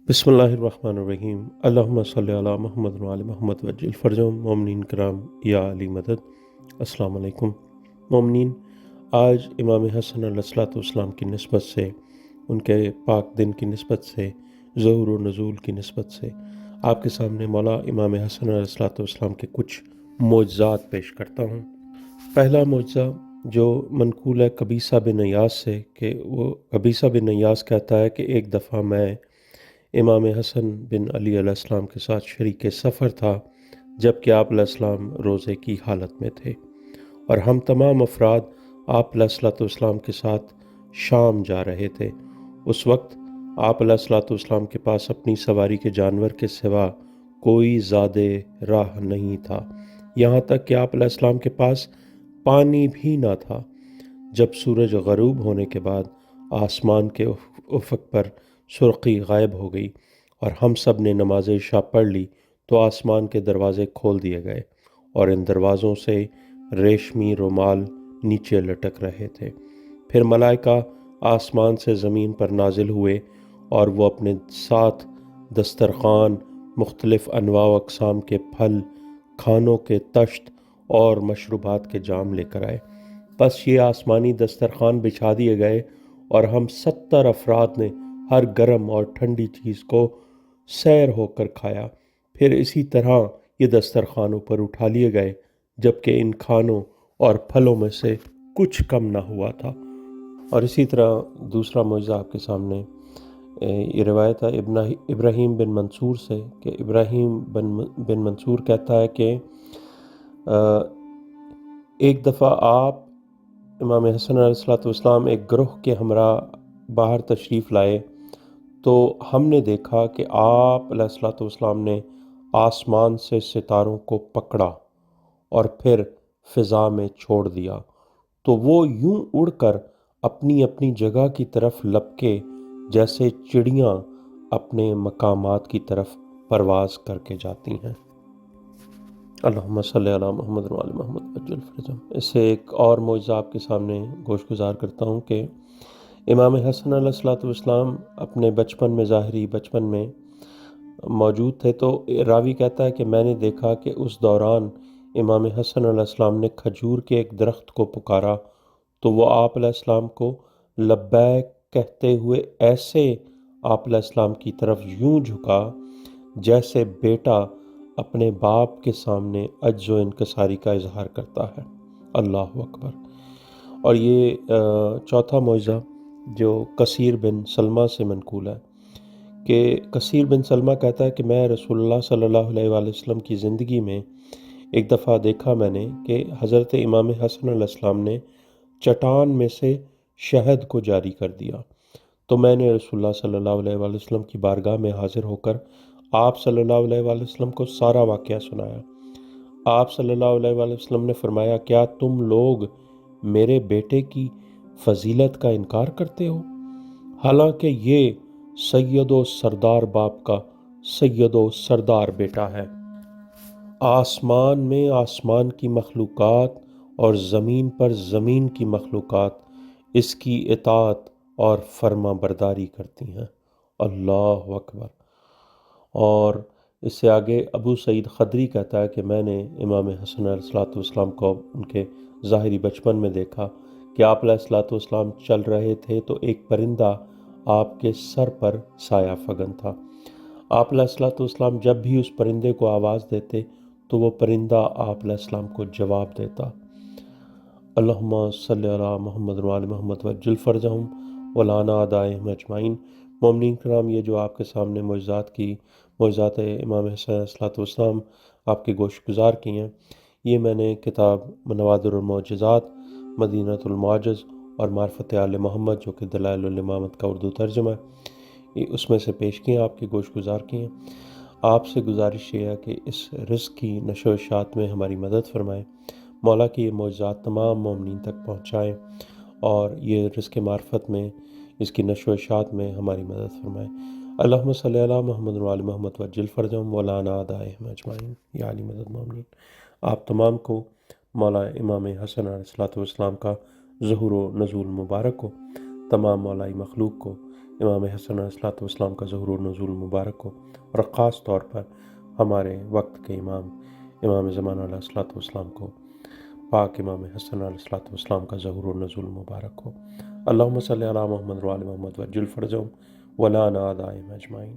بسم اللہ الرحمن الرحیم۔ اللہم صلی علی محمد وعلی محمد وجل فرجہم۔ مومنین کرام یا علی مدد، السلام علیکم۔ مومنین، آج امام حسن علیہ الصلوۃ والسلام کی نسبت سے، ان کے پاک دن کی نسبت سے، ظہور و نزول کی نسبت سے آپ کے سامنے مولا امام حسن علیہ الصلوۃ والسلام کے کچھ معجزات پیش کرتا ہوں۔ پہلا معجزہ جو منقول ہے قبیصہ بن ایاس سے، کہ وہ قبیصہ بن ایاس کہتا ہے کہ ایک دفعہ میں امام حسن بن علی علیہ السلام کے ساتھ شریک سفر تھا، جب کہ آپ علیہ السلام روزے کی حالت میں تھے، اور ہم تمام افراد آپ علیہ الصلوۃ والسلام کے ساتھ شام جا رہے تھے۔ اس وقت آپ علیہ الصلوۃ والسلام کے پاس اپنی سواری کے جانور کے سوا کوئی زادِ راہ نہیں تھا، یہاں تک کہ آپ علیہ السلام کے پاس پانی بھی نہ تھا۔ جب سورج غروب ہونے کے بعد آسمان کے افق پر سرخی غائب ہو گئی اور ہم سب نے نماز عشاء پڑھ لی، تو آسمان کے دروازے کھول دیے گئے اور ان دروازوں سے ریشمی رومال نیچے لٹک رہے تھے۔ پھر ملائکہ آسمان سے زمین پر نازل ہوئے اور وہ اپنے ساتھ دسترخوان، مختلف انواع و اقسام کے پھل، کھانوں کے تشت اور مشروبات کے جام لے کر آئے۔ بس یہ آسمانی دسترخوان بچھا دیے گئے اور ہم 70 افراد نے ہر گرم اور ٹھنڈی چیز کو سیر ہو کر کھایا۔ پھر اسی طرح یہ دسترخوان اوپر اٹھا لیے گئے، جبکہ ان کھانوں اور پھلوں میں سے کچھ کم نہ ہوا تھا۔ اور اسی طرح دوسرا معجزہ آپ کے سامنے، یہ روایت ہے ابراہیم بن منصور سے، کہ ابراہیم بن منصور کہتا ہے کہ ایک دفعہ آپ امام حسن علیہ الصلوۃ والسلام ایک گروہ کے ہمراہ باہر تشریف لائے، تو ہم نے دیکھا کہ آپ علیہ الصلوۃ والسلام نے آسمان سے ستاروں کو پکڑا اور پھر فضا میں چھوڑ دیا، تو وہ یوں اڑ کر اپنی اپنی جگہ کی طرف لپکے، جیسے چڑیاں اپنے مقامات کی طرف پرواز کر کے جاتی ہیں۔ اللہم صلی علی محمد وعلی محمد وجل فرجہم۔ اس سے ایک اور معجزہ آپ کے سامنے گوش گزار کرتا ہوں کہ امام حسن علیہ الصلوۃ والسلام اپنے بچپن میں، ظاہری بچپن میں موجود تھے، تو راوی کہتا ہے کہ میں نے دیکھا کہ اس دوران امام حسن علیہ السلام نے کھجور کے ایک درخت کو پکارا، تو وہ آپ علیہ السلام کو لبیک کہتے ہوئے ایسے آپ علیہ السلام کی طرف یوں جھکا جیسے بیٹا اپنے باپ کے سامنے عجز و انکساری کا اظہار کرتا ہے۔ اللہ اکبر۔ اور یہ چوتھا معجزہ جو کثیر بن سلمہ سے منقول ہے، کہ کثیر بن سلمہ کہتا ہے کہ میں رسول اللہ صلی اللہ علیہ وآلہ وسلم کی زندگی میں ایک دفعہ دیکھا میں نے کہ حضرت امام حسن علیہ السلام نے چٹان میں سے شہد کو جاری کر دیا، تو میں نے رسول اللہ صلی اللہ علیہ وآلہ وسلم کی بارگاہ میں حاضر ہو کر آپ صلی اللہ علیہ وآلہ وسلم کو سارا واقعہ سنایا۔ آپ صلی اللہ علیہ وآلہ وسلم نے فرمایا، کیا تم لوگ میرے بیٹے کی فضیلت کا انکار کرتے ہو، حالانکہ یہ سید و سردار باپ کا سید و سردار بیٹا ہے۔ آسمان میں آسمان کی مخلوقات اور زمین پر زمین کی مخلوقات اس کی اطاعت اور فرما برداری کرتی ہیں۔ اللہ اکبر۔ اور اس سے آگے ابو سعید خدری کہتا ہے کہ میں نے امام حسن علیہ الصلوۃ والسلام کو ان کے ظاہری بچپن میں دیکھا کہ آپ علیہ الصلوۃ والسلام چل رہے تھے، تو ایک پرندہ آپ کے سر پر سایہ فگن تھا۔ آپ علیہ الصلوۃ والسلام جب بھی اس پرندے کو آواز دیتے تو وہ پرندہ آپ علیہ السلام کو جواب دیتا۔ اللہم صلی علی محمد وعلی محمد وجل فرجہم ولانا اعدائہم اجمعین۔ مومنین کرام، یہ جو آپ کے سامنے معجزات امام حسن علیہ الصلوۃ والسلام آپ کے گوش گزار کی ہیں، یہ میں نے کتاب نوادر المعجزات، مدینۃ المعجز اور معرفت آل محمد، جو کہ دلائل الامامت کا اردو ترجمہ ہے، اس میں سے پیش کیے ہیں، آپ کے گوش گزار کی ہیں۔ آپ سے گزارش یہ ہے کہ اس رزق کی نشر و اشاعت میں ہماری مدد فرمائیں، مولا کی یہ معجزات تمام مومنین تک پہنچائیں، اور یہ رزق معرفت میں، اس کی نشر و اشاعت میں ہماری مدد فرمائیں۔ اللہم صلی علی محمد وعلی محمد وجل فرجہم مولانا اعدائہم اجمعین۔ یا علی مدد مومنین۔ آپ تمام کو مولا امام حسن علیہ الصلوۃ والسلام کا ظہور و نزول مبارک ہو، تمام مولائی مخلوق کو امام حسن علیہ الصلوۃ والسلام کا ظہور و نزول مبارک ہو، اور خاص طور پر ہمارے وقت کے امام زمانہ علیہ الصلوۃ والسلام کو پاک امام حسن علیہ الصلوۃ والسلام کا ظہور و نزول مبارک ہو۔ اللہم صلی علی محمد وعلی محمد وعجل فرجہم ولا نادائم اجمعین۔